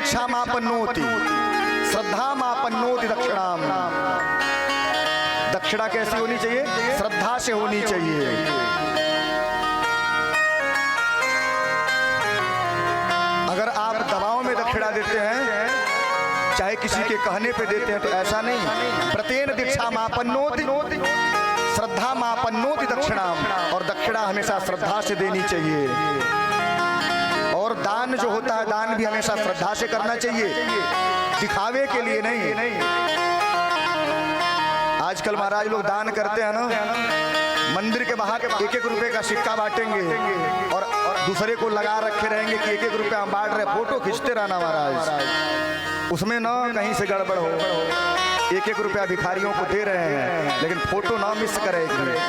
दीक्षा मापन्नोति श्रद्धा मापन्नोति दक्षिणाम। दक्षिणा कैसी होनी चाहिए? श्रद्धा से होनी चाहिए। अगर आप दबाव में दक्षिणा देते हैं, चाहे किसी के कहने पे देते हैं, तो ऐसा नहीं। प्रत्येन दीक्षा मापन्नोति श्रद्धा मापन्नोति दक्षिणाम। और दक्षिणा हमेशा श्रद्धा से देनी चाहिए। और दान जो होता है, दान भी हमेशा श्रद्धा से करना चाहिए, दिखावे के लिए नहीं। आजकल महाराज लोग दान करते हैं ना, मंदिर के बाहर 1-1 रुपए का सिक्का बांटेंगे और दूसरे को लगा रखे रहेंगे कि 1-1 रुपया हम बांट रहे, फोटो खींचते रहना महाराज। उसमें ना कहीं से गड़बड़ हो, 1-1 रुपया भिखारियों को दे रहे हैं, लेकिन फोटो ना मिस करेगी।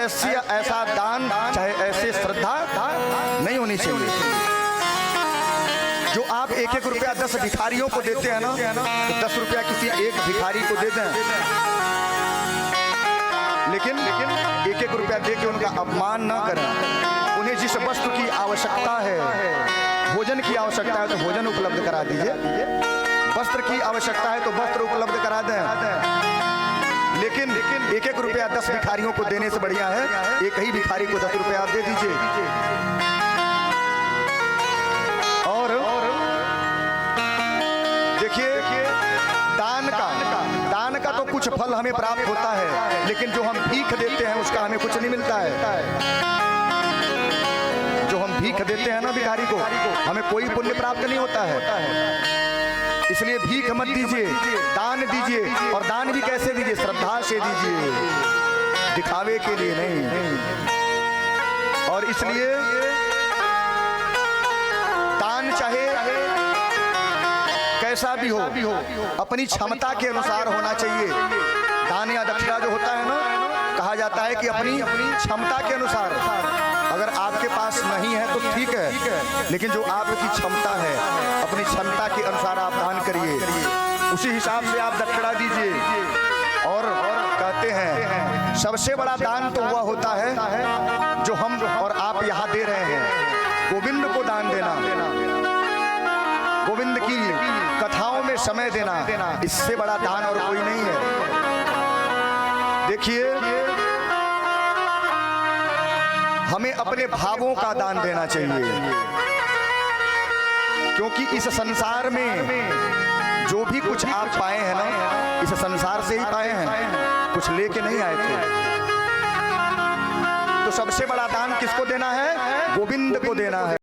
ऐसा दान, चाहे ऐसे श्रद्धा नहीं होनी चाहिए। जो आप 1-1 रुपया 10 भिखारियों को देते हैं ना, तो 10 रुपया किसी एक भिखारी को दे दें, लेकिन 1-1 रुपया दे के उनका अपमान ना करें। उन्हें जिस वस्तु की आवश्यकता है, भोजन की आवश्यकता है तो भोजन उपलब्ध करा दीजिए, वस्त्र की आवश्यकता है तो वस्त्र उपलब्ध करा दें। लेकिन 1-1 रुपया 10 भिखारियों को देने से बढ़िया है एक ही भिखारी को 10 रुपया आप दे दीजिए। और देखिए, दान का तो कुछ फल हमें प्राप्त होता है, लेकिन जो हम भीख देते हैं उसका हमें कुछ नहीं मिलता है। जो हम भीख देते हैं ना भिखारी को, हमें कोई पुण्य प्राप्त नहीं होता है। इसलिए भीख मत दीजिए, दान दीजिए। और दान भी कैसे दीजिए? श्रद्धा से दीजिए, दिखावे के लिए नहीं। और इसलिए दान चाहे कैसा भी हो, अपनी क्षमता के अनुसार होना चाहिए। दान या दक्षिणा जो होता है ना, कहा जाता है कि अपनी क्षमता के अनुसार। अगर आपके पास नहीं है तो ठीक है, लेकिन जो आपकी क्षमता है, अपनी क्षमता के अनुसार आप दान करिए, उसी हिसाब से आप दक्षिणा दीजिए। और कहते हैं सबसे बड़ा दान तो हुआ होता है जो हम और आप यहाँ दे रहे हैं, गोविंद को दान देना, गोविंद की कथाओं में समय देना। इससे बड़ा दान और कोई नहीं है। देखिए, हमें अपने भावों का दान देना चाहिए, क्योंकि इस संसार में जो भी कुछ आप पाए हैं ना, इस संसार से ही पाए हैं, कुछ लेके नहीं आए थे। तो सबसे बड़ा दान किसको देना है? गोविंद को देना है।